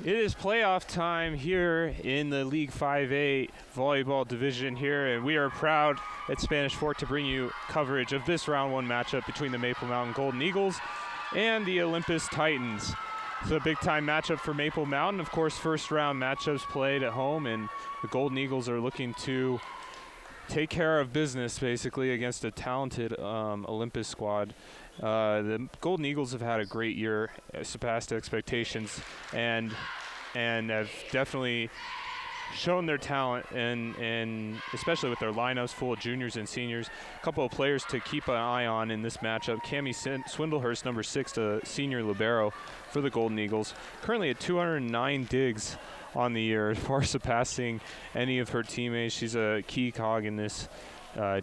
It is playoff time here in the League 5A volleyball division here, and we are proud at Spanish Fork to bring you coverage of this round one matchup between the Maple Mountain Golden Eagles and the Olympus Titans. It's a big-time matchup for Maple Mountain. Of course, first-round matchups played at home, and the Golden Eagles are looking to take care of business, basically, against a talented Olympus squad. The Golden Eagles have had a great year, surpassed expectations, and have definitely shown their talent, and especially with their lineups full of juniors and seniors. A couple of players to keep an eye on in this matchup. Cami Swindlehurst, number 6, the senior libero for the Golden Eagles, currently at 209 digs on the year, far surpassing any of her teammates. She's a key cog in this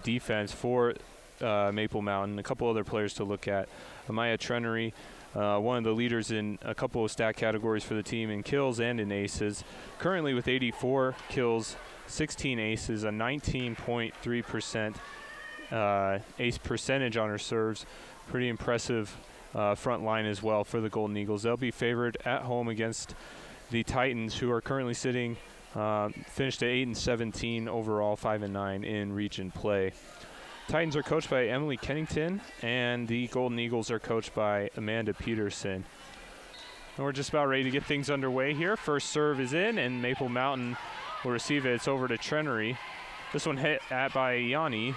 defense for Maple Mountain. A couple other players to look at. Amaya Trenery, one of the leaders in a couple of stat categories for the team in kills and in aces. Currently with 84 kills, 16 aces, a 19.3% ace percentage on her serves. Pretty impressive front line as well for the Golden Eagles. They'll be favored at home against the Titans, who are currently sitting, finished at 8-17 overall, 5-9 in region play. Titans are coached by Emily Kennington, and the Golden Eagles are coached by Amanda Peterson. And we're just about ready to get things underway here. First serve is in, and Maple Mountain will receive it. It's over to Trenery. This one hit at by Yanni.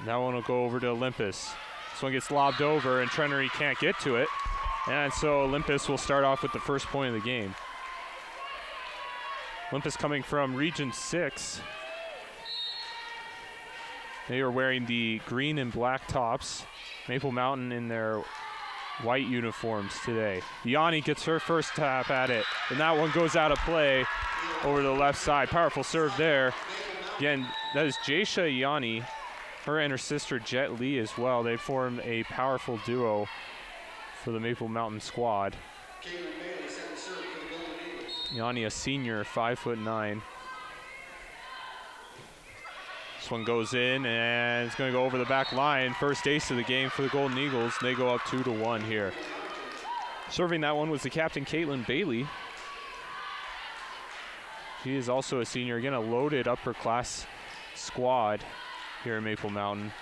That one will go over to Olympus. This one gets lobbed over, and Trenery can't get to it. And so Olympus will start off with the first point of the game. Olympus coming from Region 6. They are wearing the green and black tops. Maple Mountain in their white uniforms today. Yanni gets her first tap at it, and that one goes out of play over the left side. Powerful serve there. Again, that is Jaisha Yanni, her and her sister Jet Lee as well. They form a powerful duo for the Maple Mountain squad. Yanni, a senior, 5'9". This one goes in, and it's going to go over the back line. First ace of the game for the Golden Eagles. They go up 2-1 here. Serving that one was the captain, Kaitlin Bailey. She is also a senior. Again, a loaded upper class squad here in Maple Mountain.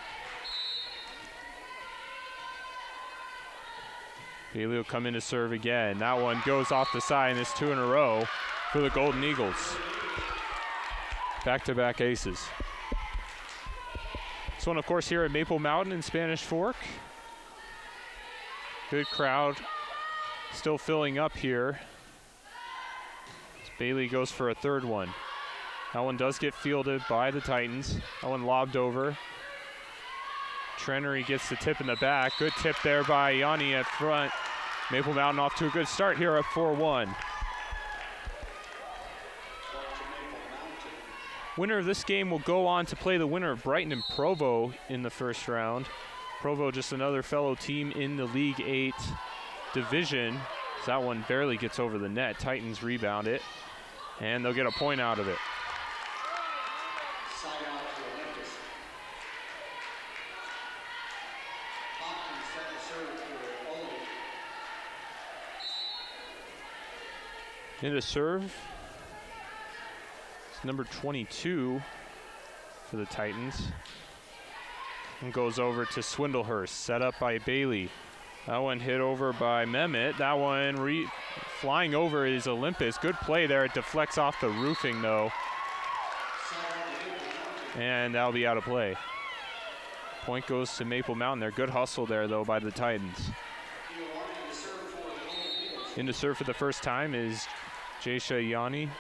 Bailey will come in to serve again. That one goes off the side, and it's 2 in a row for the Golden Eagles. Back-to-back aces. This one, of course, here at Maple Mountain in Spanish Fork. Good crowd still filling up here. As Bailey goes for a third one. That one does get fielded by the Titans. That one lobbed over. Trenery gets the tip in the back. Good tip there by Yanni at front. Maple Mountain off to a good start here, up 4-1. Winner of this game will go on to play the winner of Brighton and Provo in the first round. Provo, just another fellow team in the League 8 division. That one barely gets over the net. Titans rebound it, and they'll get a point out of it. Into serve. It's number 22 for the Titans. And goes over to Swindlehurst, set up by Bailey. That one hit over by Mehmet. That one flying over is Olympus. Good play there. It deflects off the roofing, though. And that'll be out of play. Point goes to Maple Mountain. They're good hustle there, though, by the Titans. In to serve for the first time is Jaisha Yanni.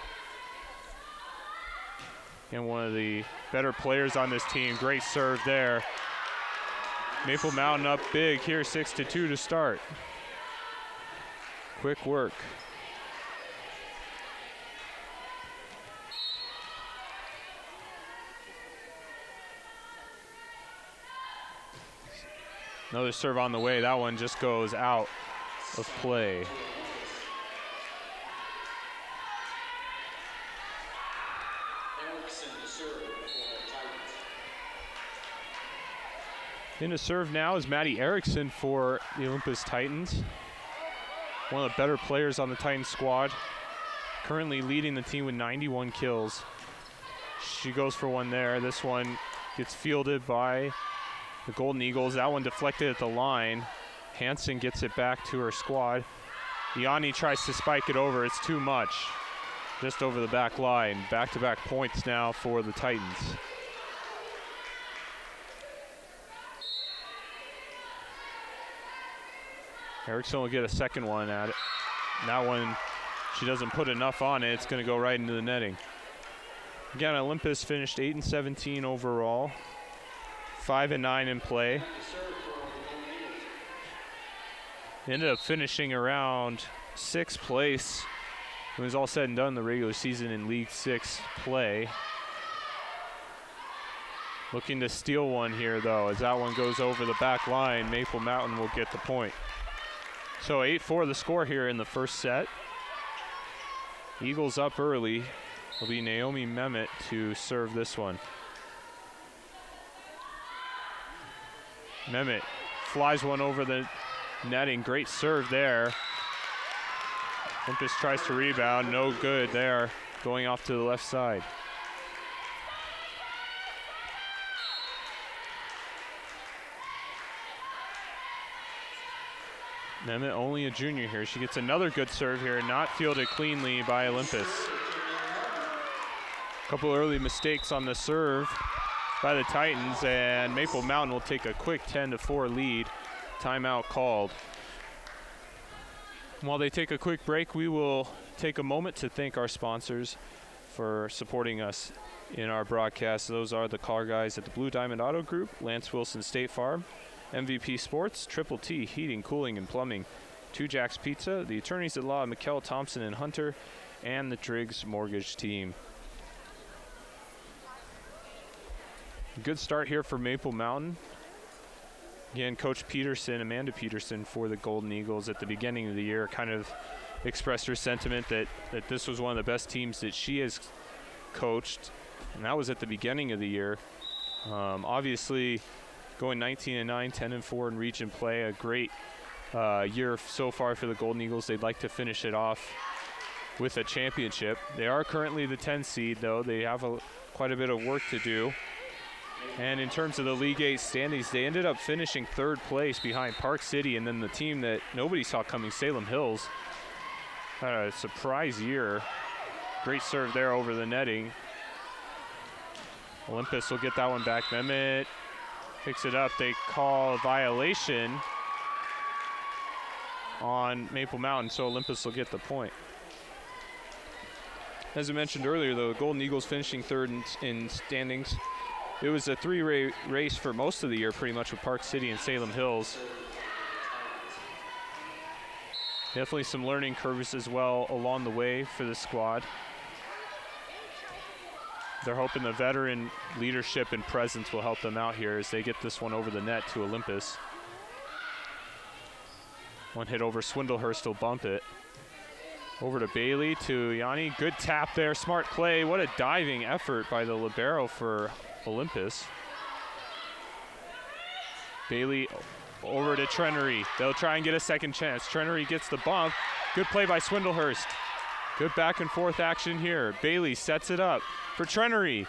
And one of the better players on this team. Great serve there. Maple Mountain up big here, 6-2 to start. Quick work. Another serve on the way. That one just goes out of play. In to serve now is Maddie Erickson for the Olympus Titans. one of the better players on the Titans squad, currently leading the team with 91 kills. She goes for one there. This one gets fielded by the Golden Eagles. That one deflected at the line. Hansen gets it back to her squad. Yanni tries to spike it over. It's too much. Just over the back line. Back-to-back points now for the Titans. Erickson will get a second one at it. That one, she doesn't put enough on it. It's going to go right into the netting. Again, Olympus finished 8-17 overall, 5-9 in play. They ended up finishing around 6th place. It was all said and done in the regular season in League 6 play. Looking to steal one here, though, as that one goes over the back line. Maple Mountain will get the point. So 8-4 the score here in the first set. Eagles up early. It'll be Naomi Mehmet to serve this one. Mehmet flies one over the netting. Great serve there. Olympus tries to rebound. No good there. Going off to the left side. Mehmet, only a junior here. She gets another good serve here, not fielded cleanly by Olympus. A couple early mistakes on the serve by the Titans, and Maple Mountain will take a quick 10-4 lead. Timeout called. While they take a quick break, we will take a moment to thank our sponsors for supporting us in our broadcast. Those are the car guys at the Blue Diamond Auto Group, Lance Wilson State Farm, MVP Sports, Triple T Heating, Cooling, and Plumbing, Two Jacks Pizza, the attorneys at law Mikkel Thompson and Hunter, and the Driggs Mortgage Team. Good start here for Maple Mountain. Again, Coach Peterson, Amanda Peterson, for the Golden Eagles at the beginning of the year kind of expressed her sentiment that this was one of the best teams that she has coached, and that was at the beginning of the year. Obviously, going 19-9, 10-4 in region play, a great year so far for the Golden Eagles. They'd like to finish it off with a championship. They are currently the 10 seed, though. They have quite a bit of work to do. And in terms of the League 8 standings, they ended up finishing 3rd place behind Park City, and then the team that nobody saw coming, Salem Hills. Had a surprise year. Great serve there over the netting. Olympus will get that one back. Mehmet picks it up. They call a violation on Maple Mountain, so Olympus will get the point. As I mentioned earlier, though, the Golden Eagles finishing 3rd in standings. It was a 3-way race for most of the year, pretty much, with Park City and Salem Hills. Definitely some learning curves as well along the way for the squad. They're hoping the veteran leadership and presence will help them out here as they get this one over the net to Olympus. One hit over Swindlehurst will bump it. Over to Bailey, to Yanni. Good tap there, smart play. What a diving effort by the libero for Olympus. Bailey over to Trenery. They'll try and get a second chance. Trenery gets the bump. Good play by Swindlehurst. Good back and forth action here. Bailey sets it up for Trenery.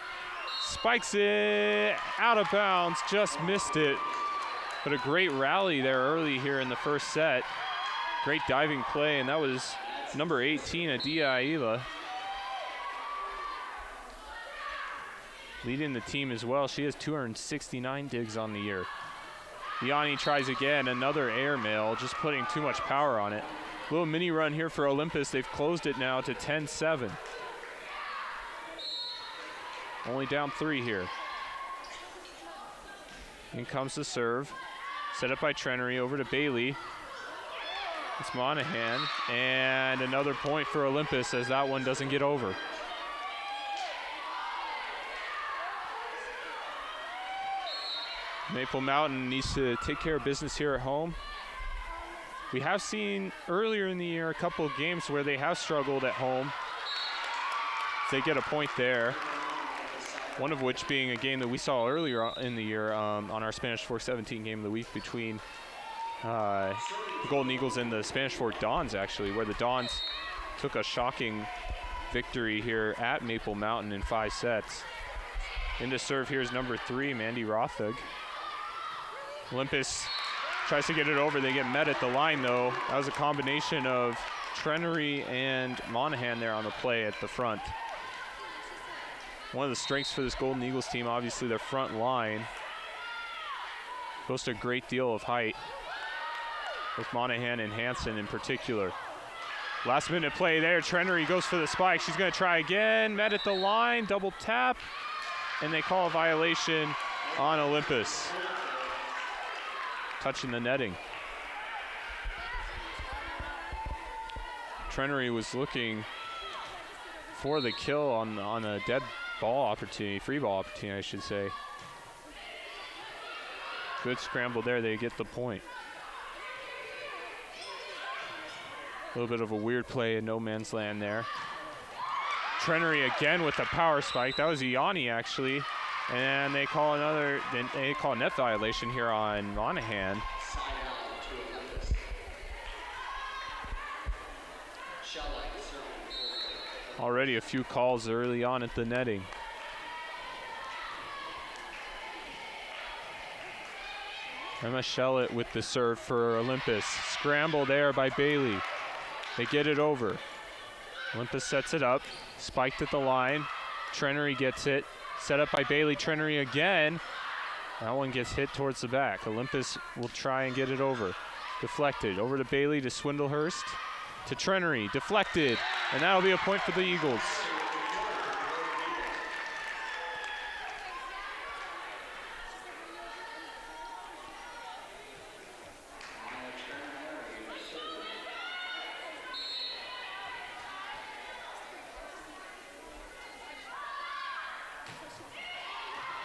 Spikes it out of bounds, just missed it. But a great rally there early here in the first set. Great diving play, and that was number 18, Adia Aila. Leading the team as well. She has 269 digs on the year. Yanni tries again, another airmail, just putting too much power on it. Little mini run here for Olympus. They've closed it now to 10-7. Only down 3 here. In comes the serve. Set up by Trenery over to Bailey. It's Monahan. And another point for Olympus as that one doesn't get over. Maple Mountain needs to take care of business here at home. We have seen earlier in the year a couple of games where they have struggled at home. They get a point there. One of which being a game that we saw earlier in the year on our Spanish 417 game of the week between the Golden Eagles and the Spanish Fort Dons, actually, where the Dons took a shocking victory here at Maple Mountain in 5 sets. Into serve here is number 3, Mandy Rothug. Olympus tries to get it over. They get met at the line, though. That was a combination of Trenery and Monahan there on the play at the front. One of the strengths for this Golden Eagles team, obviously their front line. Boast a great deal of height, with Monahan and Hansen in particular. Last minute play there, Trenery goes for the spike. She's gonna try again, met at the line, double tap, and they call a violation on Olympus. Touching the netting. Trenery was looking for the kill on a dead ball opportunity, free ball opportunity, I should say. Good scramble there, they get the point. A little bit of a weird play in no man's land there. Trenery again with a power spike. That was Iani actually. And they call a net violation here on Monahan. Already a few calls early on at the netting. Emma Shellett with the serve for Olympus. Scramble there by Bailey. They get it over. Olympus sets it up. Spiked at the line. Trenery gets it. Set up by Bailey. Trenery again. That one gets hit towards the back. Olympus will try and get it over. Deflected. Over to Bailey, to Swindlehurst. To Trenery. Deflected. And that'll be a point for the Eagles.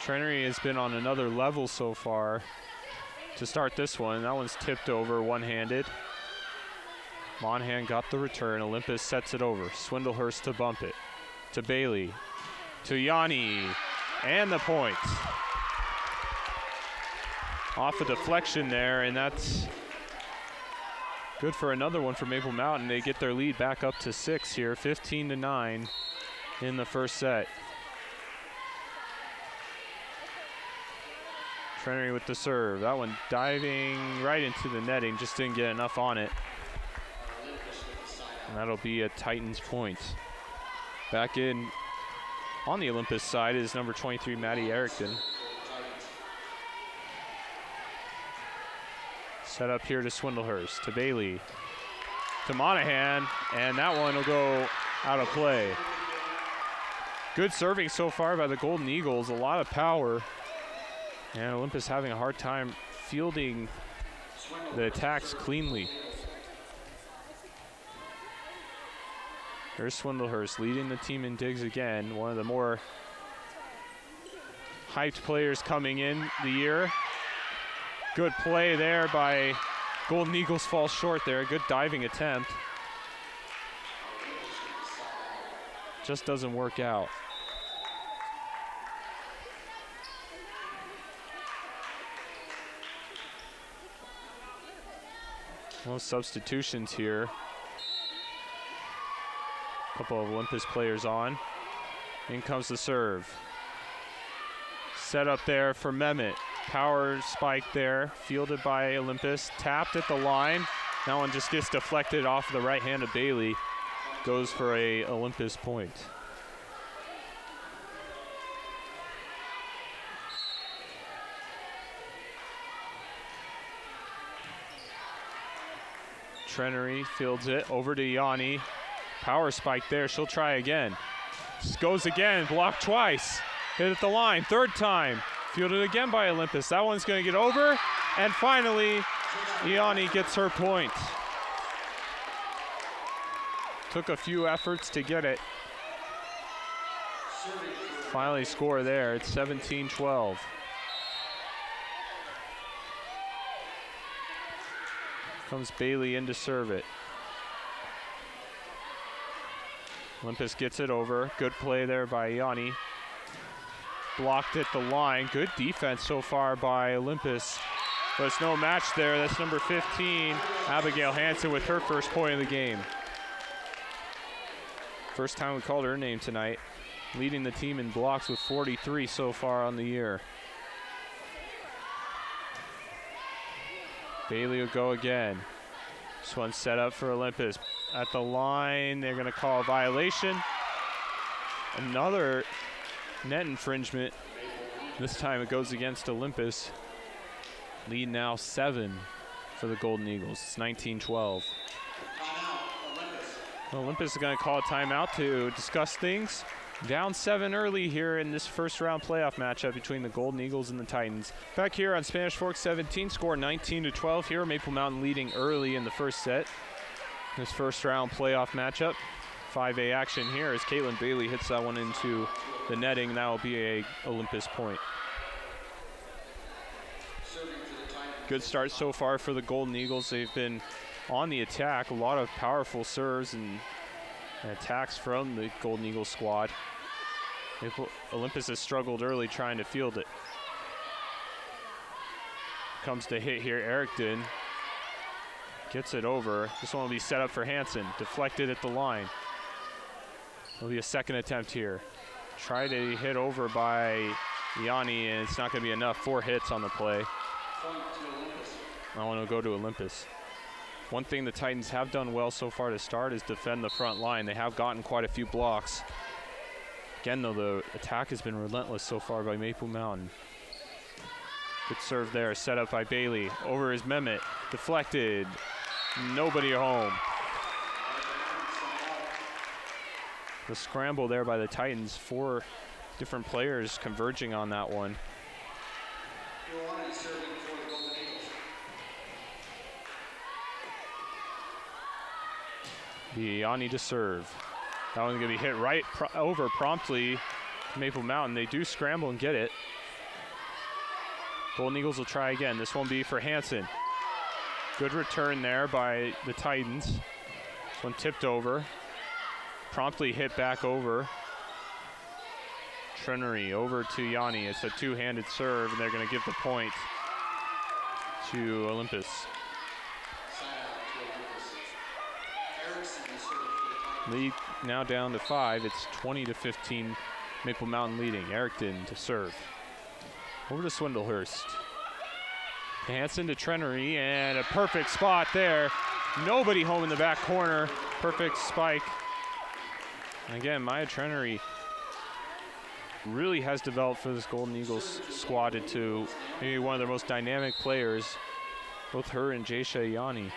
Trenery has been on another level so far to start this one. That one's tipped over one-handed. Monahan got the return. Olympus sets it over. Swindlehurst to bump it. To Bailey. To Yanni. And the point. Off a deflection there, and that's good for another one for Maple Mountain. They get their lead back up to 6 here, 15-9 in the first set. Trenery with the serve. That one diving right into the netting, just didn't get enough on it. And that'll be a Titans point. Back in on the Olympus side is number 23, Maddie Erickson. Set up here to Swindlehurst, to Bailey, to Monahan, and that one will go out of play. Good serving so far by the Golden Eagles, a lot of power. And Olympus having a hard time fielding the attacks cleanly. Here's Swindlehurst leading the team in digs again. One of the more hyped players coming in the year. Good play there by Golden Eagles, falls short there. Good diving attempt. Just doesn't work out. No substitutions here. A couple of Olympus players on. In comes the serve. Set up there for Mehmet. Power spike there, fielded by Olympus. Tapped at the line. That one just gets deflected off the right hand of Bailey. Goes for a Olympus point. Trenery fields it over to Yanni. Power spike there, she'll try again. Goes again, blocked twice. Hit at the line, third time. Fielded again by Olympus. That one's gonna get over. And finally, Yanni gets her point. Took a few efforts to get it. Finally score there, it's 17-12. Comes Bailey in to serve it. Olympus gets it over. Good play there by Yanni. Blocked at the line. Good defense so far by Olympus. But it's no match there. That's number 15, Abigail Hansen, with her first point of the game. First time we called her name tonight. Leading the team in blocks with 43 so far on the year. Bailey will go again. This one's set up for Olympus. At the line, they're going to call a violation. Another net infringement. This time it goes against Olympus. Lead now 7 for the Golden Eagles. It's 19-12. Olympus is going to call a timeout to discuss things. Down 7 early here in this first round playoff matchup between the Golden Eagles and the Titans. Back here on Spanish Fork 17, score 19-12 here. Maple Mountain leading early in the first set. This first round playoff matchup. 5A action here as Kaitlin Bailey hits that one into the netting. That will be a Olympus point. Good start so far for the Golden Eagles. They've been on the attack. A lot of powerful serves and attacks from the Golden Eagles squad. Olympus has struggled early trying to field it. Comes to hit here, Erickton. Gets it over. This one will be set up for Hansen. Deflected at the line. There'll be a second attempt here. Try to hit over by Yanni, and it's not going to be enough. 4 hits on the play. I want to go to Olympus. One thing the Titans have done well so far to start is defend the front line. They have gotten quite a few blocks. Again, though, the attack has been relentless so far by Maple Mountain. Good serve there, set up by Bailey. Over is Mehmet, deflected. Nobody home. The scramble there by the Titans. 4 different players converging on that one. Yanni to serve. That one's going to be hit right over promptly. Maple Mountain, they do scramble and get it. Golden Eagles will try again. This one will be for Hansen. Good return there by the Titans. This one tipped over. Promptly hit back over. Trenery over to Yanni. It's a 2-handed serve, and they're going to give the point to Olympus. Lead now down to 5. It's 20-15. Maple Mountain leading. Erickton to serve. Over to Swindlehurst. Hansen to Trenery, and a perfect spot there. Nobody home in the back corner. Perfect spike. And again, Maya Trenery really has developed for this Golden Eagles squad into maybe one of their most dynamic players. Both her and Jaysha Yanni.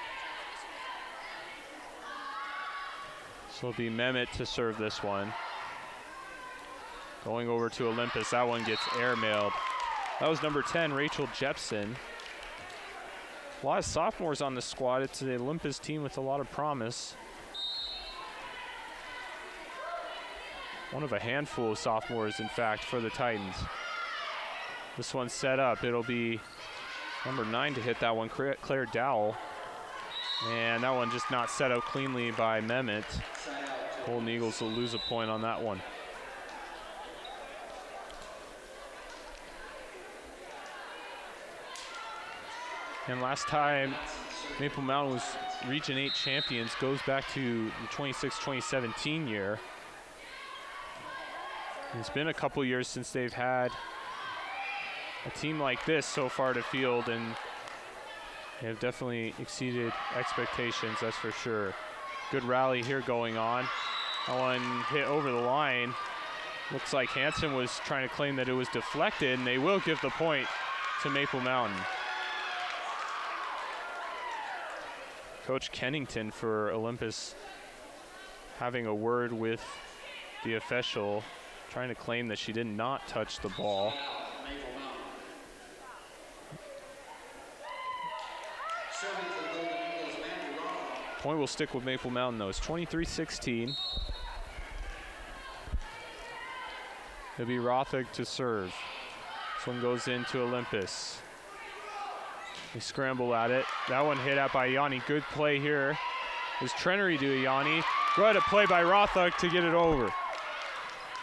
So it'll be Mehmet to serve this one. Going over to Olympus. That one gets airmailed. That was number 10, Rachel Jepson. A lot of sophomores on the squad. It's the Olympus team with a lot of promise. One of a handful of sophomores, in fact, for the Titans. This one's set up. It'll be number 9 to hit that one, Claire Dowell. And that one just not set up cleanly by Mehmet. Golden Eagles will lose a point on that one. And last time Maple Mountain was Region 8 champions goes back to the 2017 year. And it's been a couple years since they've had a team like this so far to field, and they have definitely exceeded expectations, that's for sure. Good rally here going on. That one hit over the line. Looks like Hansen was trying to claim that it was deflected, and they will give the point to Maple Mountain. Coach Kennington for Olympus having a word with the official, trying to claim that she did not touch the ball. Point will stick with Maple Mountain, though. It's 23-16. It'll be Rothig to serve. This one goes into Olympus. They scramble at it. That one hit out by Yanni. Good play here. Is Trenery to Yanni. Good play by Rothig to get it over.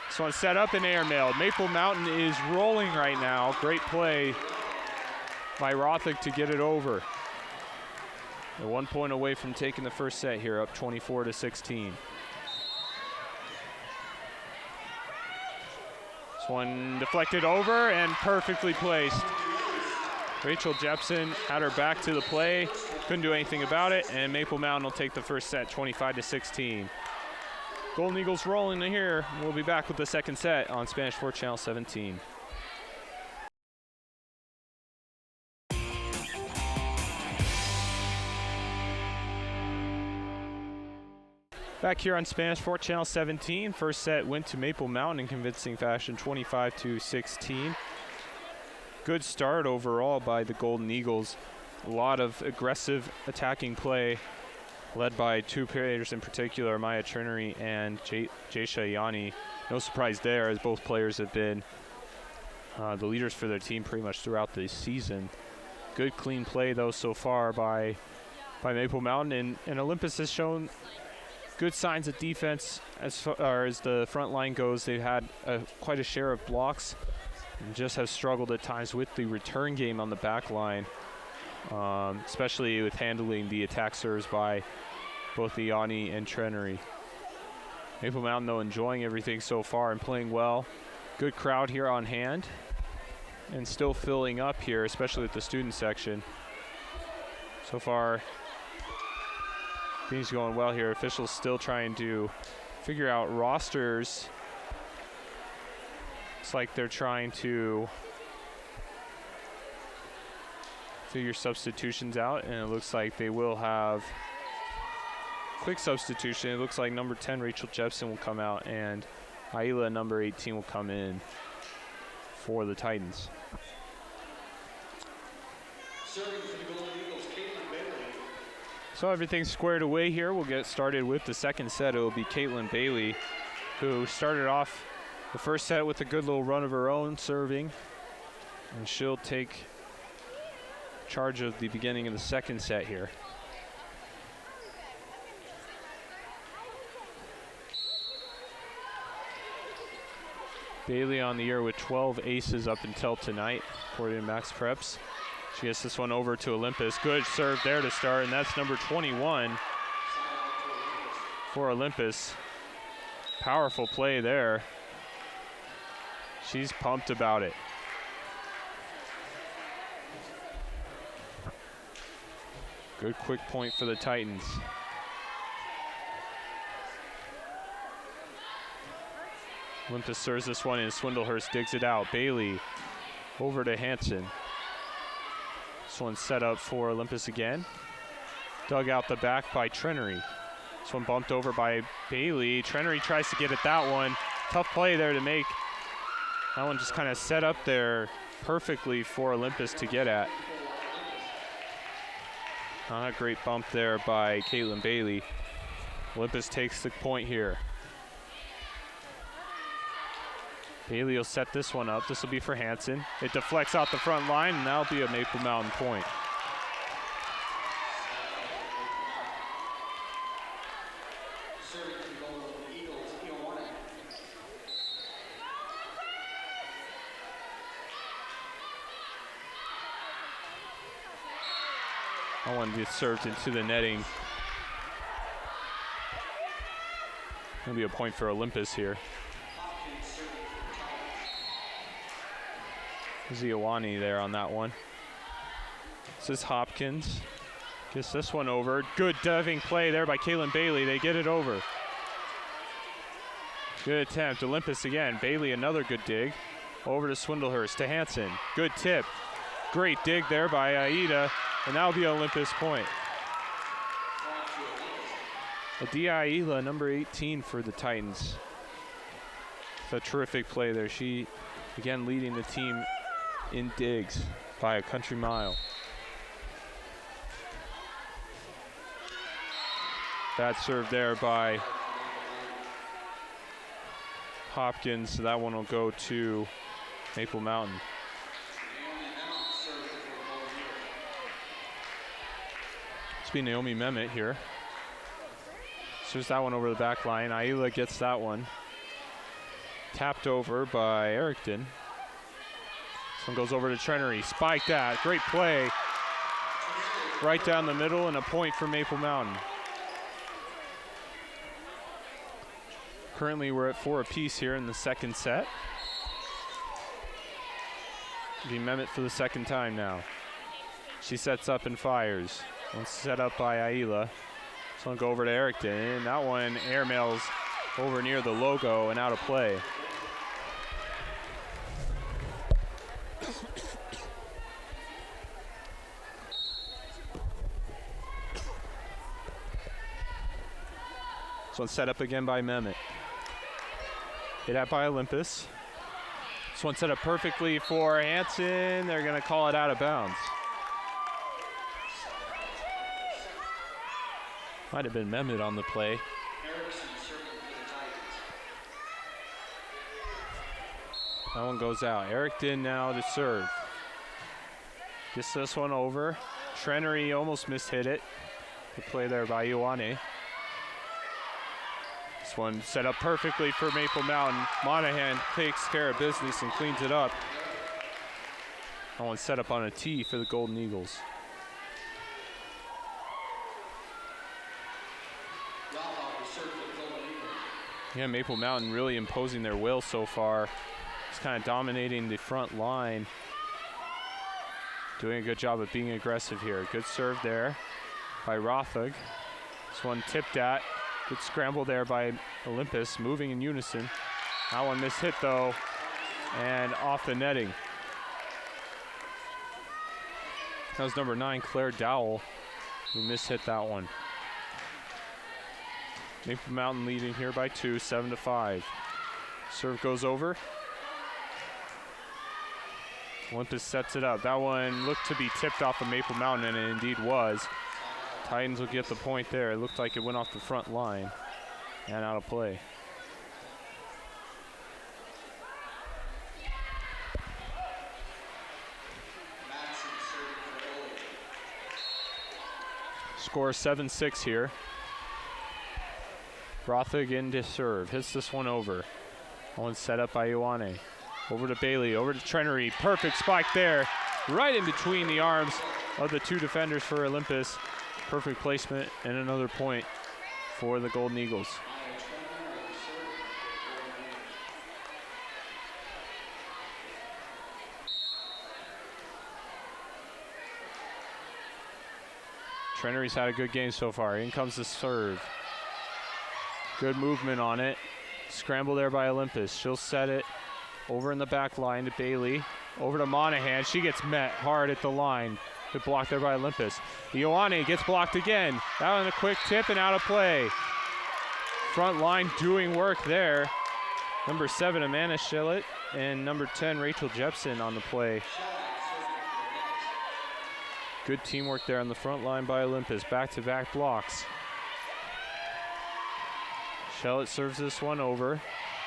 This one set up and airmailed. Maple Mountain is rolling right now. Great play by Rothick to get it over. They're 1 point away from taking the first set here, up 24-16. This one deflected over and perfectly placed. Rachel Jepson had her back to the play, couldn't do anything about it, and Maple Mountain will take the first set, 25-16. Golden Eagles rolling in here. We'll be back with the second set on Spanish Fort Channel 17. Back here on Spanish Fort Channel 17, first set went to Maple Mountain in convincing fashion, 25-16. Good start overall by the Golden Eagles. A lot of aggressive attacking play led by two players in particular, Maya Trinery and Jaisha Yanni. No surprise there, as both players have been the leaders for their team pretty much throughout the season. Good clean play though so far by Maple Mountain, and Olympus has shown good signs of defense as far as the front line goes. They've had quite a share of blocks and just have struggled at times with the return game on the back line, especially with handling the attack serves by both Yanni and Trenery. Maple Mountain, though, enjoying everything so far and playing well. Good crowd here on hand and still filling up here, especially with the student section. So far, things going well here. Officials still trying to figure out rosters. It's like they're trying to figure substitutions out, and it looks like they will have quick substitution. It looks like number 10, Rachel Jepson, will come out, and Aila, number 18, will come in for the Titans. So everything's squared away here. We'll get started with the second set. It will be Kaitlin Bailey, who started off the first set with a good little run of her own serving, and she'll take charge of the beginning of the second set here. Bailey on the year with 12 aces up until tonight, according to Max Preps. She gets this one over to Olympus. Good serve there to start, and that's number 21 for Olympus. Powerful play there. She's pumped about it. Good quick point for the Titans. Olympus serves this one, and Swindlehurst digs it out. Bailey over to Hansen. This one's set up for Olympus again. Dug out the back by Trenery. This one bumped over by Bailey. Trenery tries to get at that one. Tough play there to make. That one just kind of set up there perfectly for Olympus to get at. Not a great bump there by Kaitlin Bailey. Olympus takes the point here. Bailey will set this one up. This will be for Hansen. It deflects out the front line, and that'll be a Maple Mountain point. That one gets served into the netting. That'll be a point for Olympus here. Ziawani there on that one. This is Hopkins. Gets this one over. Good diving play there by Kaitlin Bailey. They get it over. Good attempt. Olympus again. Bailey, another good dig. Over to Swindlehurst, to Hansen. Good tip. Great dig there by Aida, and that'll be an Olympus point. Aida, number 18 for the Titans. It's a terrific play there. She, again, leading the team in digs by a country mile. Bad serve there by Hopkins, so that one will go to Maple Mountain. It's been Naomi Mehmet here. Serves that one over the back line. Aila gets that one. Tapped over by Erickton. This one goes over to Trenery. Spike that. Great play. Right down the middle and a point for Maple Mountain. Currently, we're at 4 apiece here in the second set. Be Mehmet for the second time now. She sets up and fires. One set up by Aila. This one go over to Erickton, and that one airmails over near the logo and out of play. This one set up again by Mehmet. Hit out by Olympus. This one set up perfectly for Hansen. They're going to call it out of bounds. Might have been Mehmet on the play. That one goes out. Erickton now to serve. Gets this one over. Trenery almost mishit it. Good play there by Ioane. This one set up perfectly for Maple Mountain. Monahan takes care of business and cleans it up. That one set up on a tee for the Golden Eagles. Yeah, Maple Mountain really imposing their will so far. Just kind of dominating the front line. Doing a good job of being aggressive here. Good serve there by Rothig. This one tipped at. Good scramble there by Olympus, moving in unison. That one mishit though, and off the netting. That was number 9, Claire Dowell, who mishit that one. Maple Mountain leading here by 2, 7-5. Serve goes over. Olympus sets it up. That one looked to be tipped off of Maple Mountain, and it indeed was. Titans will get the point there. It looked like it went off the front line and out of play. Score 7-6 here. Rothig in to serve. Hits this one over. One set up by Ioane. Over to Bailey, over to Trenery. Perfect spike there. Right in between the arms of the 2 defenders for Olympus. Perfect placement and another point for the Golden Eagles. Trenery's had a good game so far. In comes the serve. Good movement on it. Scramble there by Olympus. She'll set it over in the back line to Bailey. Over to Monahan. She gets met hard at the line. Good block there by Olympus. Ioane gets blocked again. That one a quick tip and out of play. Front line doing work there. Number 7, Amanda Schillett, and number 10, Rachel Jepson on the play. Good teamwork there on the front line by Olympus. Back-to-back blocks. Schillett serves this one over.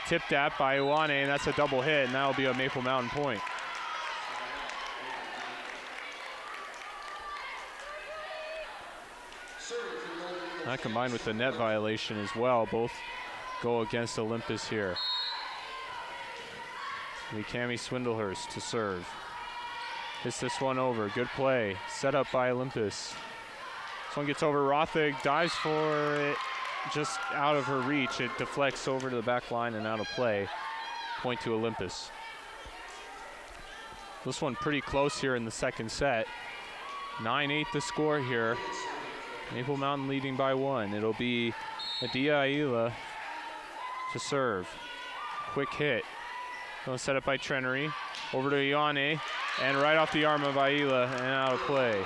Tipped at by Ioane, and that's a double hit, and that'll be a Maple Mountain point. That combined with the net violation as well, both go against Olympus here. Cami Swindlehurst to serve. Hits this one over, good play. Set up by Olympus. This one gets over Rothig, dives for it, just out of her reach. It deflects over to the back line and out of play. Point to Olympus. This one pretty close here in the second set. 9-8 the score here. Maple Mountain leading by 1. It'll be Adia Aila to serve. Quick hit. Set up by Trenery. Over to Ioane. And right off the arm of Aila and out of play.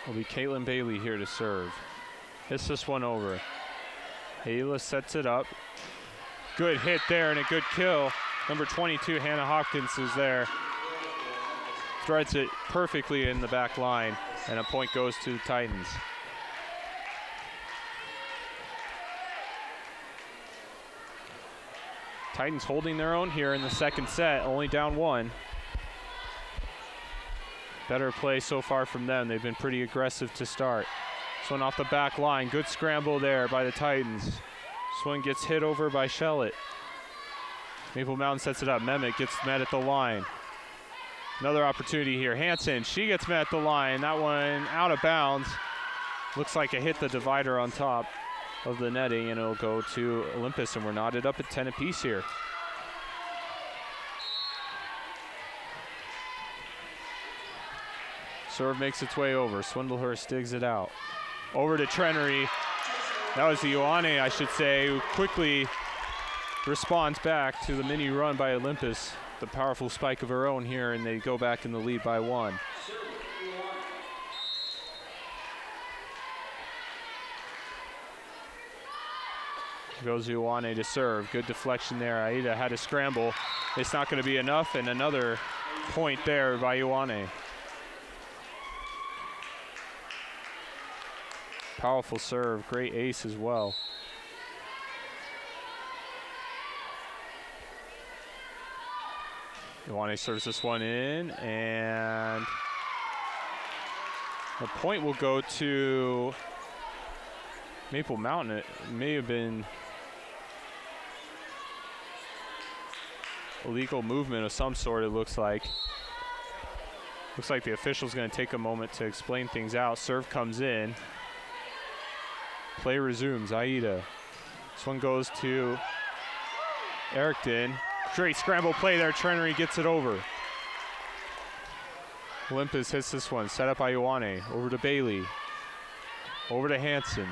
It'll be Kaitlin Bailey here to serve. Hits this one over. Aila sets it up. Good hit there and a good kill. Number 22, Hannah Hopkins, is there. Threads it perfectly in the back line, and a point goes to the Titans. Titans holding their own here in the second set, only down 1. Better play so far from them. They've been pretty aggressive to start. This one off the back line. Good scramble there by the Titans. This one gets hit over by Shellett. Maple Mountain sets it up. Mehmet gets met at the line. Another opportunity here. Hansen, she gets met at the line. That one out of bounds. Looks like it hit the divider on top of the netting, and it'll go to Olympus, and we're knotted up at 10 apiece here. Serve makes its way over. Swindlehurst digs it out. Over to Trenery. That was the Ioane, I should say, who quickly responds back to the mini run by Olympus. The powerful spike of her own here, and they go back in the lead by 1. Goes Ioane to serve. Good deflection there. Aida had to scramble. It's not going to be enough, and another point there by Ioane. Powerful serve. Great ace as well. Ioane serves this one in, and the point will go to Maple Mountain. It may have been illegal movement of some sort, it looks like. Looks like the official's going to take a moment to explain things out. Serve comes in. Play resumes. Aida. This one goes to Erickton. Great scramble play there. Trenery gets it over. Olympus hits this one. Set up by Ioane. Over to Bailey. Over to Hansen.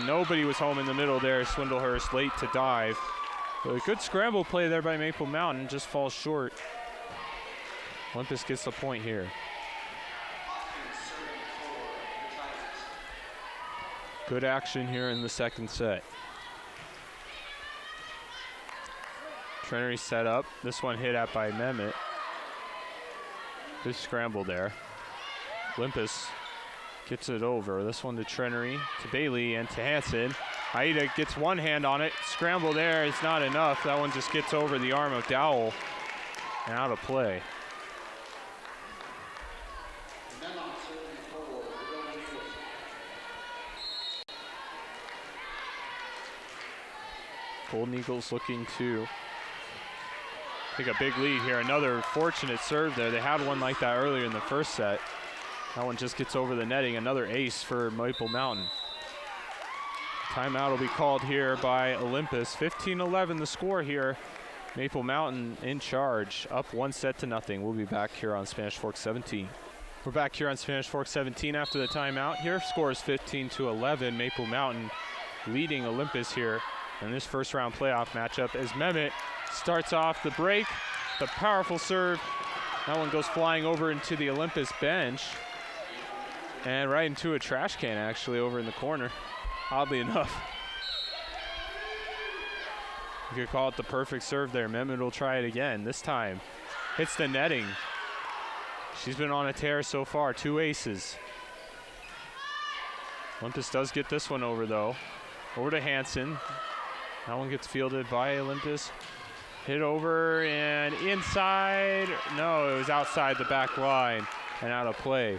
Nobody was home in the middle there. Swindlehurst late to dive. But a good scramble play there by Maple Mountain, just falls short. Olympus gets the point here. Good action here in the second set. Trenery set up. This one hit at by Mehmet. Good scramble there. Olympus gets it over. This one to Trenery, to Bailey, and to Hansen. Aida gets one hand on it. Scramble there is not enough. That one just gets over the arm of Dowell and out of play. Golden Eagles looking to take a big lead here. Another fortunate serve there. They had one like that earlier in the first set. That one just gets over the netting. Another ace for Maple Mountain. Timeout will be called here by Olympus. 15-11 the score here. Maple Mountain in charge, up 1-0. We'll be back here on Spanish Fork 17. We're back here on Spanish Fork 17 after the timeout. Here score is 15-11. Maple Mountain leading Olympus here in this first round playoff matchup as Mehmet starts off the break. The powerful serve. That one goes flying over into the Olympus bench and right into a trash can actually over in the corner. Oddly enough. You could call it the perfect serve there. Mehmet will try it again. This time hits the netting. She's been on a tear so far. 2 aces. Olympus does get this one over though. Over to Hansen. That one gets fielded by Olympus. Hit over and inside. No, it was outside the back line and out of play.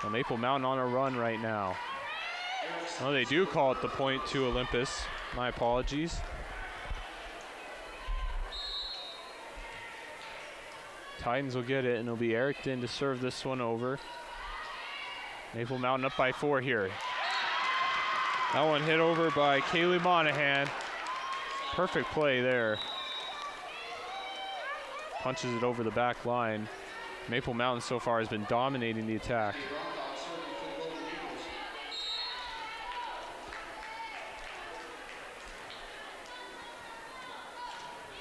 Well, Maple Mountain on a run right now. Oh, they do call it the point to Olympus. My apologies. Titans will get it, and it'll be Erickton to serve this one over. Maple Mountain up by 4 here. That one hit over by Kaylee Monahan. Perfect play there. Punches it over the back line. Maple Mountain so far has been dominating the attack.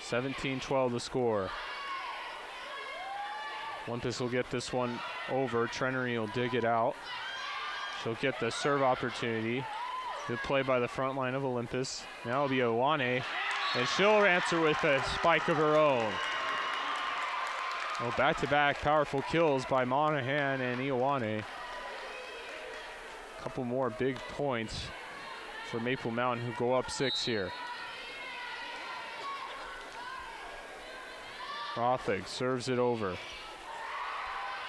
(17-12) the score. Olympus will get this one over. Trenery will dig it out. She'll get the serve opportunity. Good play by the front line of Olympus. Now it'll be Ioane, and she'll answer with a spike of her own. Oh, back-to-back powerful kills by Monahan and Ioane. A couple more big points for Maple Mountain, who go up 6 here. Rothig serves it over.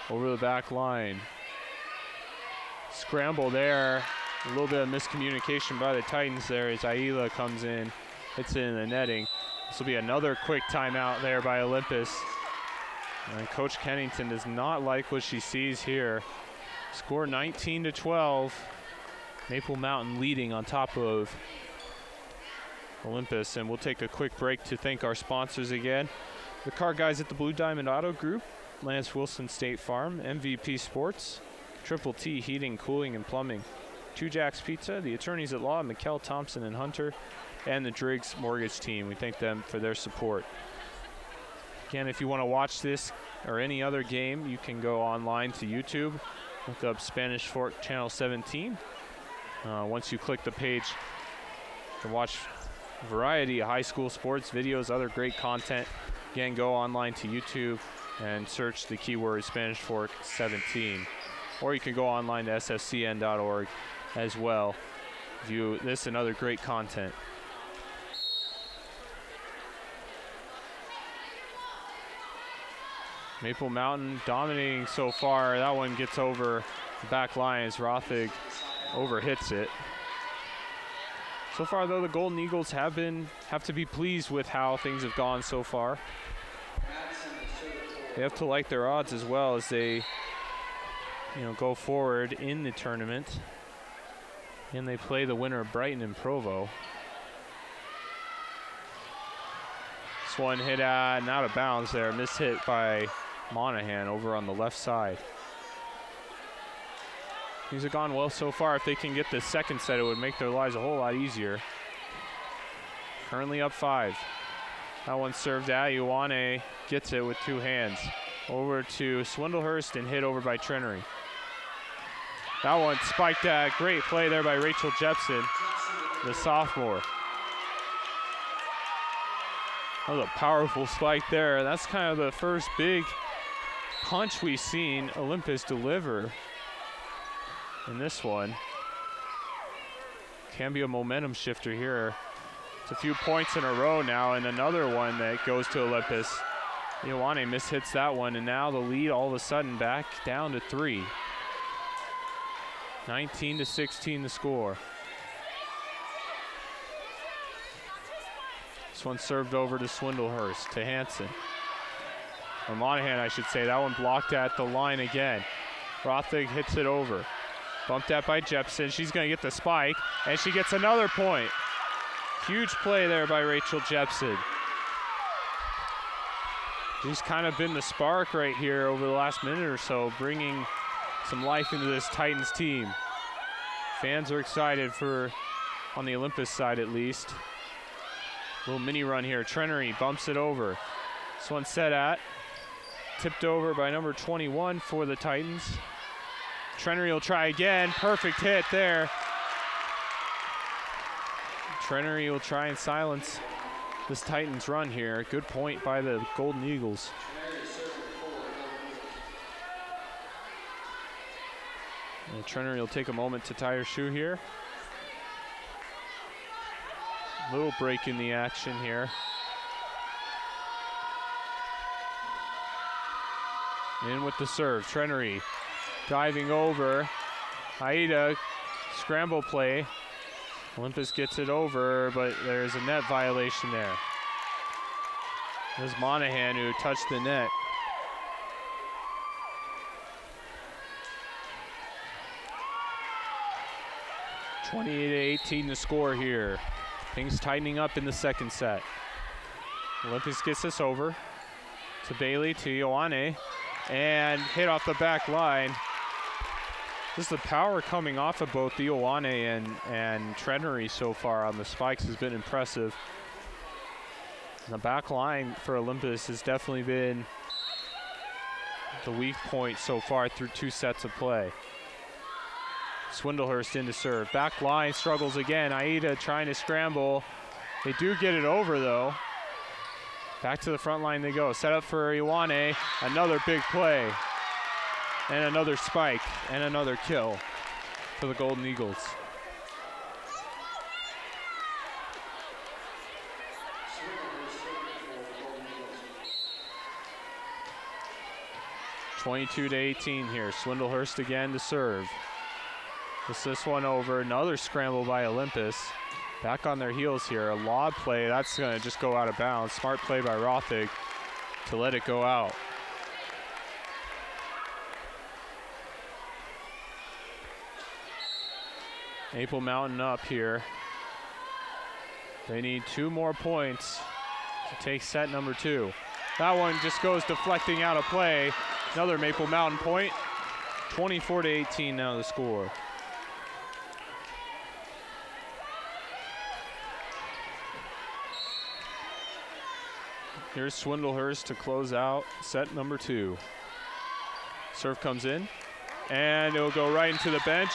over the back line. Scramble there. A little bit of miscommunication by the Titans there as Aila comes in, hits it in the netting. This will be another quick timeout there by Olympus. And Coach Kennington does not like what she sees here. Score 19-12. Maple Mountain leading on top of Olympus. And we'll take a quick break to thank our sponsors again. The car guys at the Blue Diamond Auto Group, Lance Wilson State Farm, MVP Sports, Triple T Heating, Cooling, and Plumbing, Two Jacks Pizza, the attorneys at law, McKell, Thompson, and Hunter, and the Driggs Mortgage Team. We thank them for their support. Again, if you want to watch this or any other game, you can go online to YouTube, look up Spanish Fork Channel 17. Once you click the page, you can watch a variety of high school sports videos, other great content. Again, go online to YouTube and search the keyword Spanish Fork 17. Or you can go online to sscn.org as well. View this and other great content. Maple Mountain dominating so far. That one gets over the back line as Rothig overhits it. So far, though, the Golden Eagles have to be pleased with how things have gone so far. They have to like their odds as well as they, go forward in the tournament. And they play the winner of Brighton and Provo. This one hit and out of bounds there. Missed hit by Monahan over on the left side. Things have gone well so far. If they can get the second set, it would make their lives a whole lot easier. Currently up 5. That one served at Ioane, gets it with 2 hands. Over to Swindlehurst and hit over by Trenery. That one spiked at. Great play there by Rachel Jepson, the sophomore. That was a powerful spike there. That's kind of the first big punch we've seen Olympus deliver in this one. Can be a momentum shifter here. It's a few points in a row now, and another one that goes to Olympus. Ioane mishits that one, and now the lead all of a sudden back down to 3. 19-16 the score. This one served over to Swindlehurst, to Hansen. Or Monahan, I should say. That one blocked at the line again. Rothig hits it over. Bumped at by Jepson. She's going to get the spike, and she gets another point. Huge play there by Rachel Jepson. She's kind of been the spark right here over the last minute or so, bringing some life into this Titans team. Fans are excited on the Olympus side at least. Little mini run here. Trenery bumps it over. This one set at. Tipped over by number 21 for the Titans. Trenery will try again. Perfect hit there. Trenery will try and silence this Titans run here. Good point by the Golden Eagles. And Trenery will take a moment to tie her shoe here. Little break in the action here. In with the serve. Trenery diving over. Aida, scramble play. Olympus gets it over, but there's a net violation there. There's Monahan who touched the net. (28-18) the score here. Things tightening up in the second set. Olympus gets this over to Bailey, to Ioane, and hit off the back line. Just the power coming off of both Ioane and Trenery so far on the spikes has been impressive. And the back line for Olympus has definitely been the weak point so far through 2 sets of play. Swindlehurst in to serve. Back line struggles again. Aida trying to scramble. They do get it over though. Back to the front line they go. Set up for Ioane. Another big play. And another spike. And another kill for the Golden Eagles. 22-18 here. Swindlehurst again to serve. Puts this one over. Another scramble by Olympus. Back on their heels here. A lob play. That's going to just go out of bounds. Smart play by Rothig to let it go out. Maple Mountain up here. They need 2 more points to take set number 2. That one just goes deflecting out of play. Another Maple Mountain point. 24-18 now the score. Here's Swindlehurst to close out set number 2. Serve comes in, and it'll go right into the bench.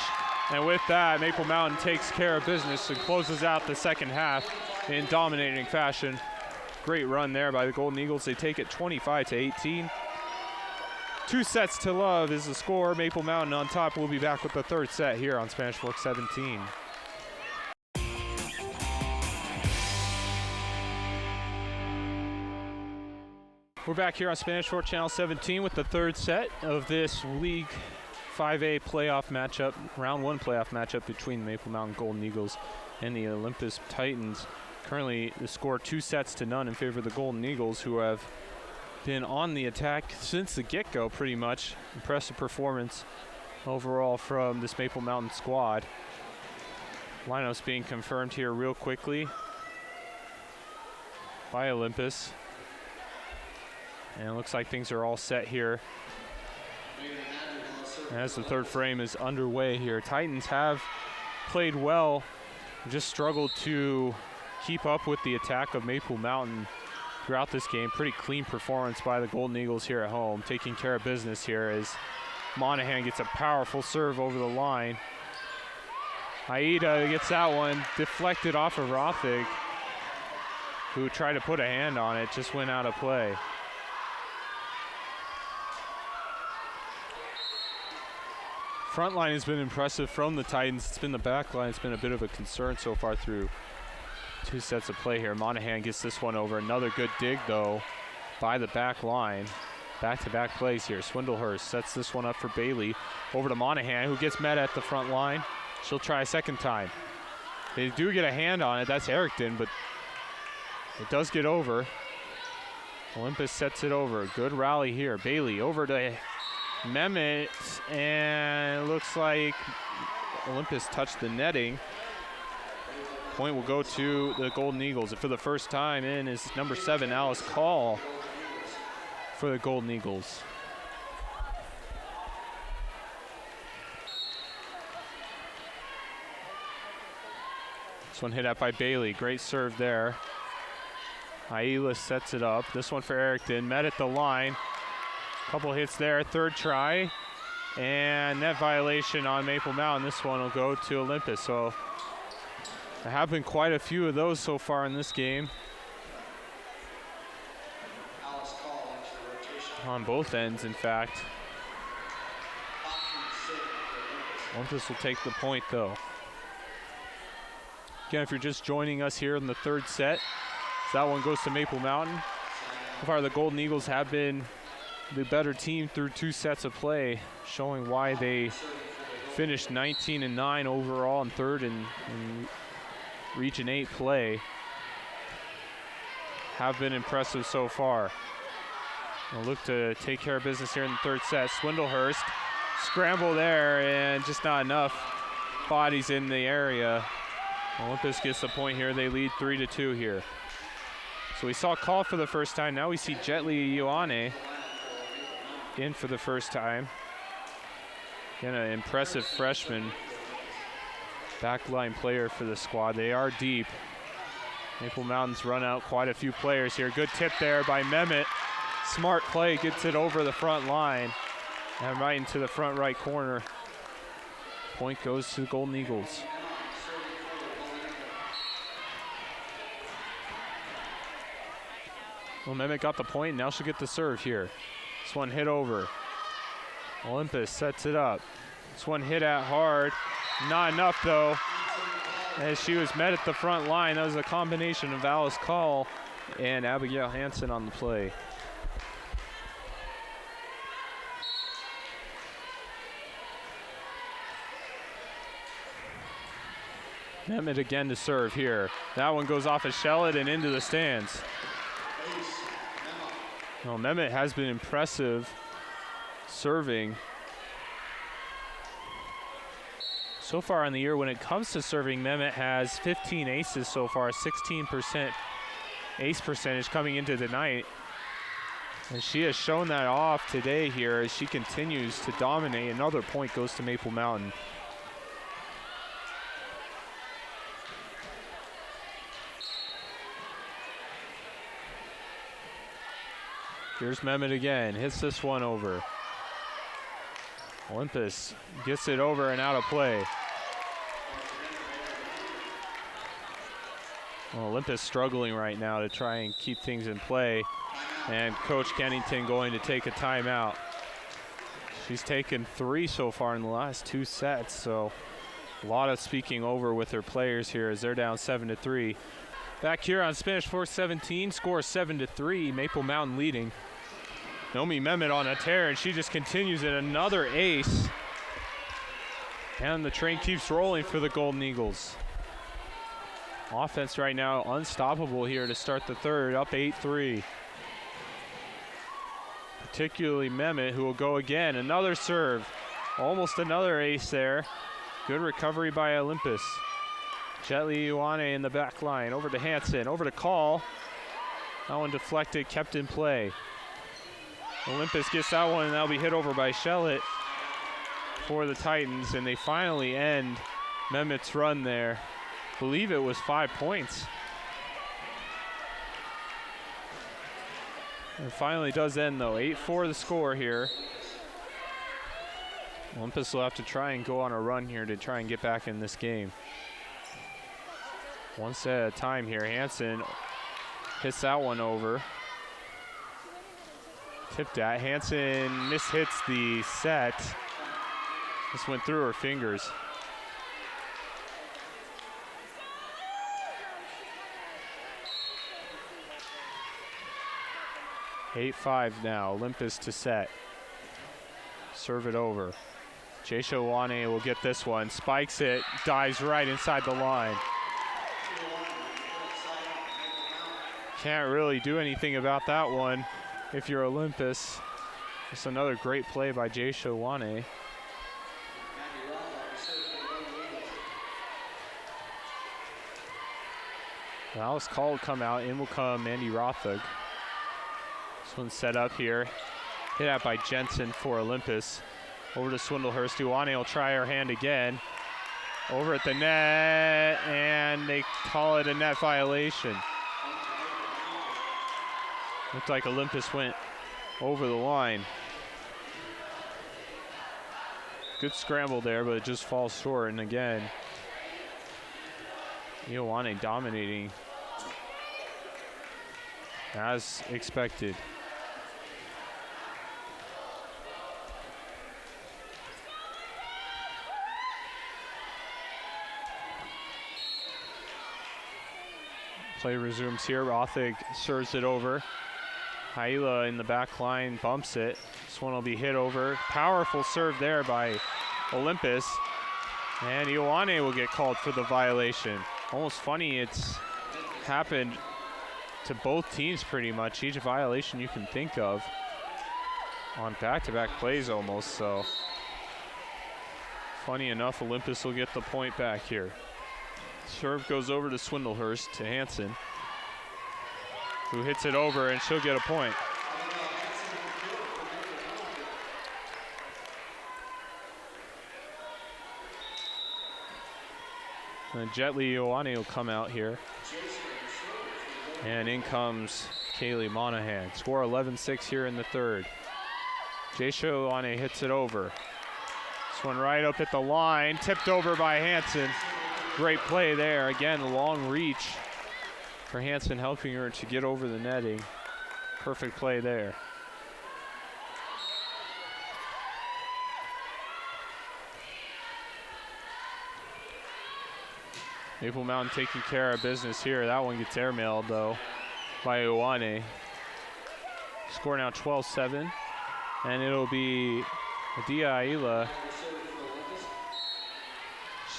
And with that, Maple Mountain takes care of business and closes out the second half in dominating fashion. Great run there by the Golden Eagles. They take it 25-18. 2 sets to love is the score. Maple Mountain on top. We'll be back with the third set here on Spanish Fork 17. We're back here on Spanish Fork Channel 17 with the third set of this League 5A playoff matchup, round 1 playoff matchup between the Maple Mountain Golden Eagles and the Olympus Titans. Currently, the score 2-0 in favor of the Golden Eagles, who have been on the attack since the get-go pretty much. Impressive performance overall from this Maple Mountain squad. Lineups being confirmed here real quickly by Olympus. And it looks like things are all set here as the third frame is underway here. Titans have played well, just struggled to keep up with the attack of Maple Mountain throughout this game. Pretty clean performance by the Golden Eagles here at home, taking care of business here as Monahan gets a powerful serve over the line. Aida gets that one deflected off of Rothig, who tried to put a hand on it, just went out of play. Front line has been impressive from the Titans. It's been the back line. It's been a bit of a concern so far through 2 sets of play here. Monahan gets this one over. Another good dig, though, by the back line. Back-to-back plays here. Swindlehurst sets this one up for Bailey. Over to Monahan, who gets met at the front line. She'll try a second time. They do get a hand on it. That's Erickton, but it does get over. Olympus sets it over. Good rally here. Bailey over to Mehmet, and it looks like Olympus touched the netting. Point will go to the Golden Eagles. And for the first time in is number 7, Alice Call, for the Golden Eagles. This one hit out by Bailey. Great serve there. Aila sets it up. This one for Erickton. Met at the line. Couple hits there, third try, and net violation on Maple Mountain. This one will go to Olympus. So there have been quite a few of those so far in this game. On both ends, in fact. Olympus will take the point, though. Again, if you're just joining us here in the third set, that one goes to Maple Mountain. So far, the Golden Eagles have been the better team through 2 sets of play, showing why they finished 19-9 overall and third in Region 8 play. Have been impressive so far. They'll look to take care of business here in the third set. Swindlehurst, scramble there, and just not enough bodies in the area. Olympus gets the point here. They lead 3-2 here. So we saw Call for the first time. Now we see Jetli Ioane in for the first time. Again, an impressive freshman backline player for the squad. They are deep. Maple Mountain's run out quite a few players here. Good tip there by Mehmet. Smart play, gets it over the front line and right into the front right corner. Point goes to the Golden Eagles. Well, Mehmet got the point. Now she'll get the serve here. This one hit over. Olympus sets it up. This one hit at hard. Not enough, though, as she was met at the front line. That was a combination of Alice Call and Abigail Hansen on the play. Mehmet again to serve here. That one goes off of Shellett and into the stands. Well, Mehmet has been impressive serving so far in the year. When it comes to serving, Mehmet has 15 aces so far, 16% ace percentage coming into the night. And she has shown that off today here as she continues to dominate. Another point goes to Maple Mountain. Here's Mehmet again, hits this one over. Olympus gets it over and out of play. Well, Olympus struggling right now to try and keep things in play. And Coach Kennington going to take a timeout. She's taken 3 so far in the last 2 sets, so a lot of speaking over with her players here as they're down 7-3. Back here on Spanish Force 17, score 7-3, Maple Mountain leading. Nomi Mehmet on a tear, and she just continues it, another ace. And the train keeps rolling for the Golden Eagles. Offense right now unstoppable here to start the third, up 8-3. Particularly Mehmet, who will go again. Another serve, almost another ace there. Good recovery by Olympus. Jetli Ioane in the back line, over to Hansen, over to Call. That one deflected, kept in play. Olympus gets that one, and that'll be hit over by Shellett for the Titans, and they finally end Mehmet's run there. I believe it was 5 points. It finally does end though, 8-4 the score here. Olympus will have to try and go on a run here to try and get back in this game. One set at a time here. Hansen hits that one over. Tipped that. Hansen mishits the set. This went through her fingers. Eight 8-5 now, Olympus to set. Serve it over. Jaisha Wane will get this one, spikes it, dives right inside the line. Can't really do anything about that one if you're Olympus. Just another great play by Jaisha Wane. Alice Call will come out, in will come Mandy Rothug. This one's set up here. Hit out by Jensen for Olympus. Over to Swindlehurst. Ioane will try her hand again. Over at the net, and they call it a net violation. Looked like Olympus went over the line. Good scramble there, but it just falls short. And again, Ioane dominating as expected. Play resumes here. Rothig serves it over. Haila in the back line bumps it. This one will be hit over. Powerful serve there by Olympus. And Ioane will get called for the violation. Almost funny, it's happened to both teams pretty much. Each violation you can think of on back-to-back plays almost, so. Funny enough, Olympus will get the point back here. Serve goes over to Swindlehurst, to Hansen, who hits it over, and she'll get a point. And Jetli Ioane will come out here. And in comes Kaylee Monahan. Score 11-6 here in the third. Jaisha Ioane hits it over. This one right up at the line, tipped over by Hansen. Great play there. Again, long reach for Hansen, helping her to get over the netting. Perfect play there. Maple Mountain taking care of business here. That one gets airmailed though by Ioane. Score now 12-7, and it'll be Adia Aila.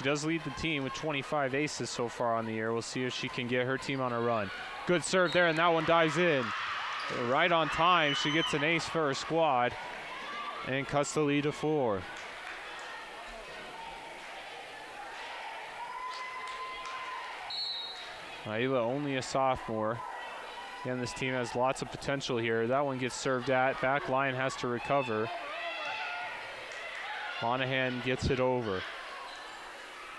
She does lead the team with 25 aces so far on the year. We'll see if she can get her team on a run. Good serve there, and that one dives in. Right on time, she gets an ace for her squad and cuts the lead to 4. Ayla only a sophomore. Again, this team has lots of potential here. That one gets served at. Back line has to recover. Monahan gets it over.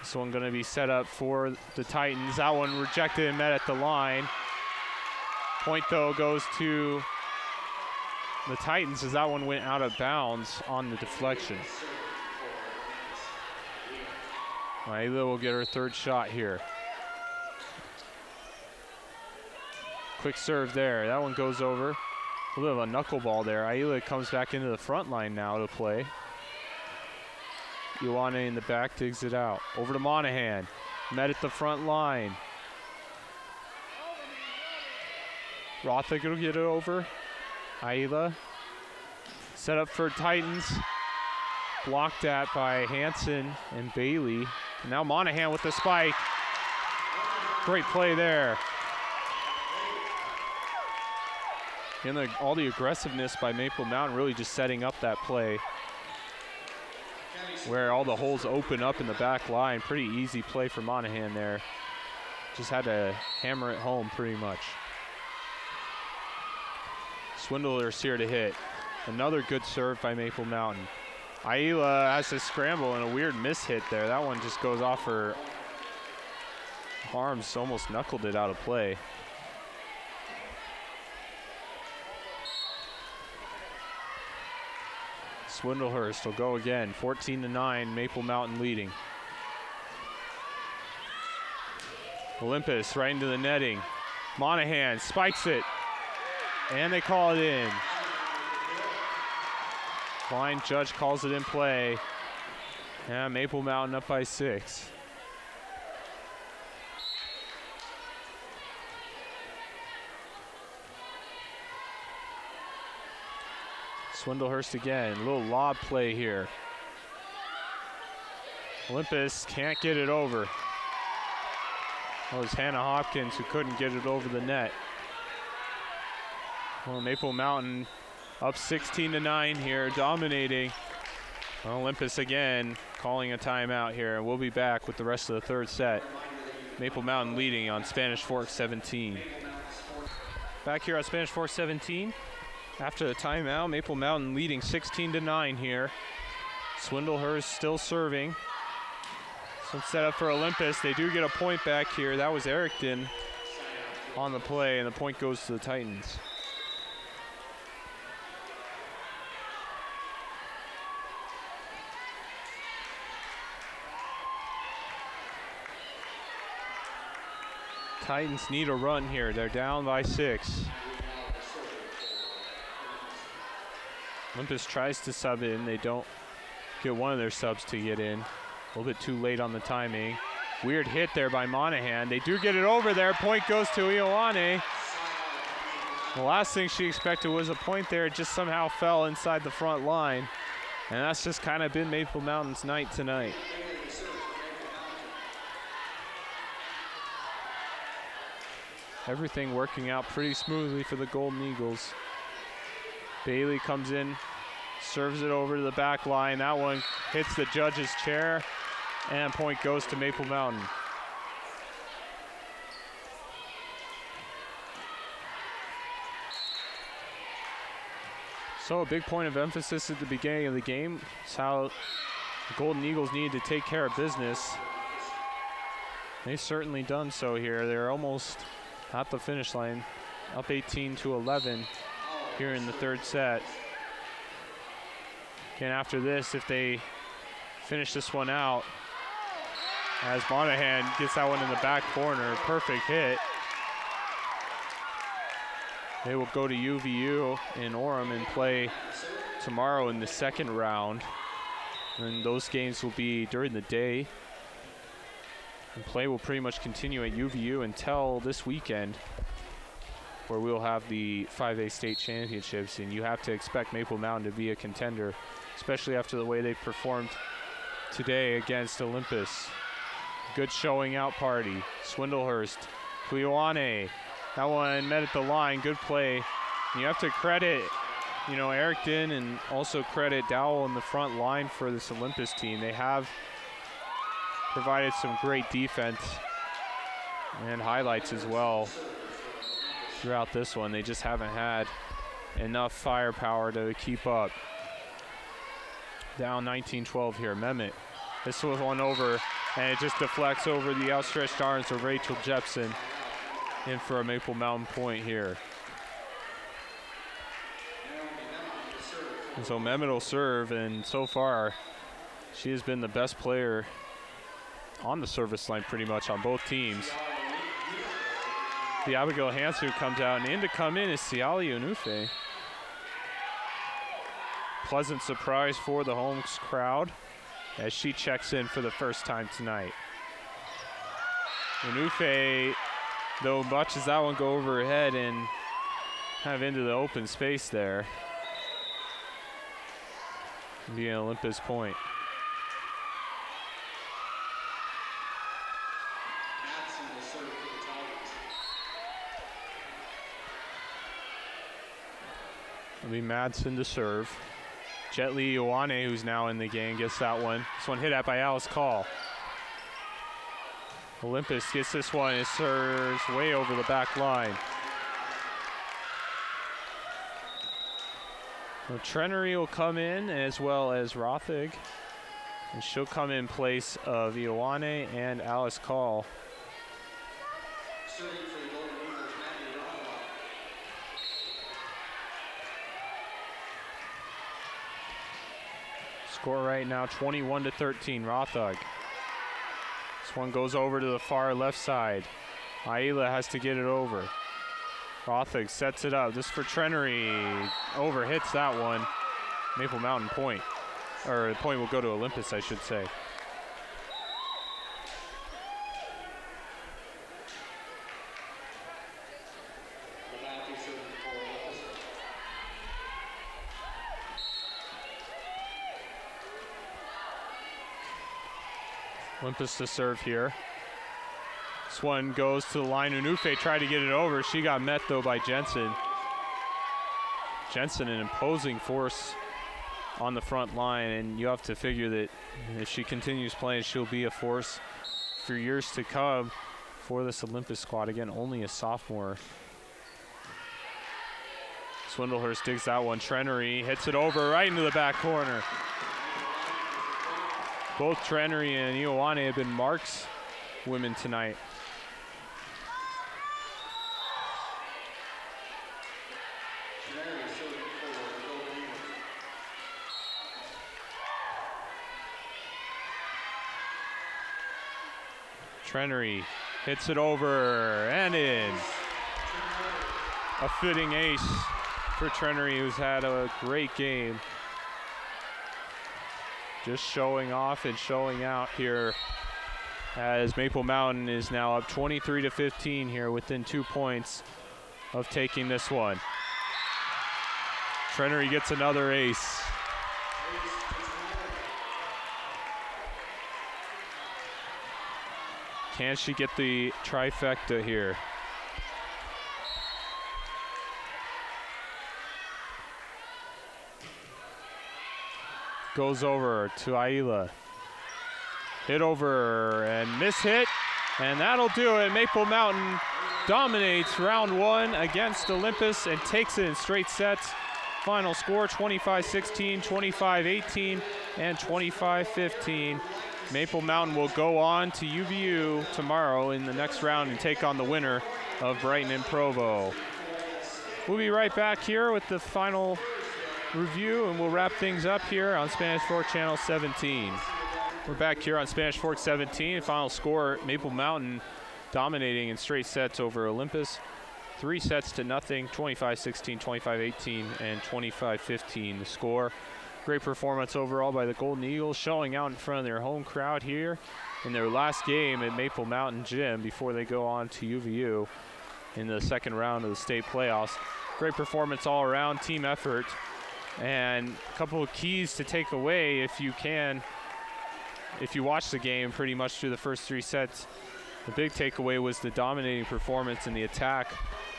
This one going to be set up for the Titans. That one rejected and met at the line. Point, though, goes to the Titans as that one went out of bounds on the deflection. Ayla will get her third shot here. Quick serve there. That one goes over. A little bit of a knuckleball there. Ayla comes back into the front line now to play. Ioane in the back digs it out. Over to Monahan. Met at the front line. Rotha will get it over. Ayla. Set up for Titans. Blocked at by Hansen and Bailey. And now Monahan with the spike. Great play there. And all the aggressiveness by Maple Mountain really just setting up that play where all the holes open up in the back line. Pretty easy play for Monahan there. Just had to hammer it home pretty much. Swindler's here to hit. Another good serve by Maple Mountain. Ayla has to scramble and a weird miss hit there. That one just goes off her arms, almost knuckled it out of play. Swindlehurst will go again, 14-9, Maple Mountain leading. Olympus right into the netting. Monahan spikes it, and they call it in. Line judge calls it in play. And Maple Mountain up by 6. Swindlehurst again, a little lob play here. Olympus can't get it over. That was Hannah Hopkins who couldn't get it over the net. Well, Maple Mountain up 16-9 here, dominating. Olympus again calling a timeout here, and we'll be back with the rest of the third set. Maple Mountain leading on Spanish Fork 17. Back here on Spanish Fork 17. After the timeout, Maple Mountain leading 16-9 here. Swindlehurst still serving. Some setup for Olympus. They do get a point back here. That was Erickton on the play, and the point goes to the Titans. Titans need a run here. They're down by 6. Olympus tries to sub in. They don't get one of their subs to get in. A little bit too late on the timing. Weird hit there by Monahan. They do get it over there. Point goes to Ioane. The last thing she expected was a point there. It just somehow fell inside the front line. And that's just kind of been Maple Mountain's night tonight. Everything working out pretty smoothly for the Golden Eagles. Bailey comes in, serves it over to the back line. That one hits the judge's chair, and point goes to Maple Mountain. So a big point of emphasis at the beginning of the game is how the Golden Eagles needed to take care of business. They've certainly done so here. They're almost at the finish line, up 18-11. Here in the third set. And after this, if they finish this one out, as Monahan gets that one in the back corner, perfect hit. They will go to UVU in Orem and play tomorrow in the second round. And those games will be during the day. And play will pretty much continue at UVU until this weekend, where we'll have the 5A state championships, and you have to expect Maple Mountain to be a contender, especially after the way they performed today against Olympus. Good showing out party. Swindlehurst, Ioane. That one met at the line, good play. You have to credit, Erickton and also credit Dowell in the front line for this Olympus team. They have provided some great defense and highlights as well throughout this one. They just haven't had enough firepower to keep up. Down 19-12 here, Mehmet. This was one over, and it just deflects over the outstretched arms of Rachel Jepson. In for a Maple Mountain point here. And so Mehmet will serve, and so far, she has been the best player on the service line pretty much on both teams. The Abigail Hansen who comes out, and in to come in is Siali Onufe. Pleasant surprise for the home crowd as she checks in for the first time tonight. Onufe, though, watches that one go over her head and kind of into the open space there. Be an Olympus point. It'll be Madsen to serve. Jet Li Ioane, who's now in the game, gets that one. This one hit at by Alice Call. Olympus gets this one. It serves way over the back line. So Trenery will come in as well as Rothig. And she'll come in place of Ioane and Alice Call. Score right now 21-13, Rothig. This one goes over to the far left side. Aila has to get it over. Rothig sets it up. This for Trenery. Over hits that one. Maple Mountain point. Or the point will go to Olympus, I should say. Olympus to serve here. This one goes to the line. Onufe tried to get it over. She got met, though, by Jensen. Jensen, an imposing force on the front line, and you have to figure that if she continues playing, she'll be a force for years to come for this Olympus squad. Again, only a sophomore. Swindlehurst digs that one. Trenery hits it over right into the back corner. Both Trenery and Ioane have been marks women tonight. Trenery hits it over and in. A fitting ace for Trenery, who's had a great game. Just showing off and showing out here as Maple Mountain is now up 23-15 here, within 2 points of taking this one. Trenery gets another ace. Can she get the trifecta here? Goes over to Aila. Hit over and miss hit, and that'll do it. Maple Mountain dominates round one against Olympus and takes it in straight sets. Final score 25-16, 25-18, and 25-15. Maple Mountain will go on to UVU tomorrow in the next round and take on the winner of Brighton and Provo. We'll be right back here with the final review, and we'll wrap things up here on Spanish Fork Channel 17. We're back here on Spanish Fork 17. Final score, Maple Mountain dominating in straight sets over Olympus. 3 sets to nothing, 25-16, 25-18, and 25-15 the score. Great performance overall by the Golden Eagles, showing out in front of their home crowd here in their last game at Maple Mountain Gym before they go on to UVU in the second round of the state playoffs. Great performance all around, team effort, and a couple of keys to take away if you can if you watch the game pretty much through the first 3 sets, the big takeaway was the dominating performance in the attack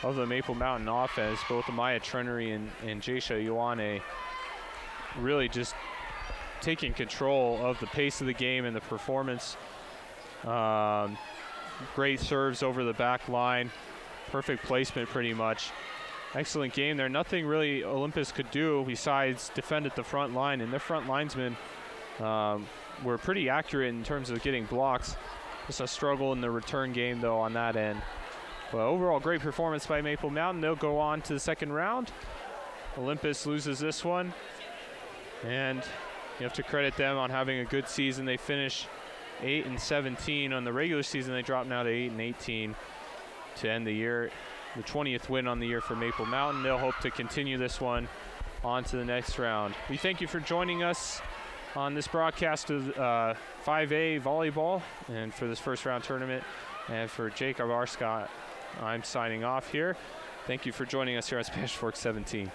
of the Maple Mountain offense. Both Amaya Trenery and Jaisha Ioane really just taking control of the pace of the game and the performance. Great serves over the back line, perfect placement pretty much. Excellent game there. Nothing really Olympus could do besides defend at the front line, and their front linesmen were pretty accurate in terms of getting blocks. Just a struggle in the return game though on that end. But overall great performance by Maple Mountain. They'll go on to the second round. Olympus loses this one, and you have to credit them on having a good season. They finish 8-17 on the regular season. They drop now to 8-18 to end the year. The 20th win on the year for Maple Mountain. They'll hope to continue this one on to the next round. We thank you for joining us on this broadcast of 5A volleyball and for this first round tournament. And for Jacob Arscott, I'm signing off here. Thank you for joining us here on Spanish Fork 17.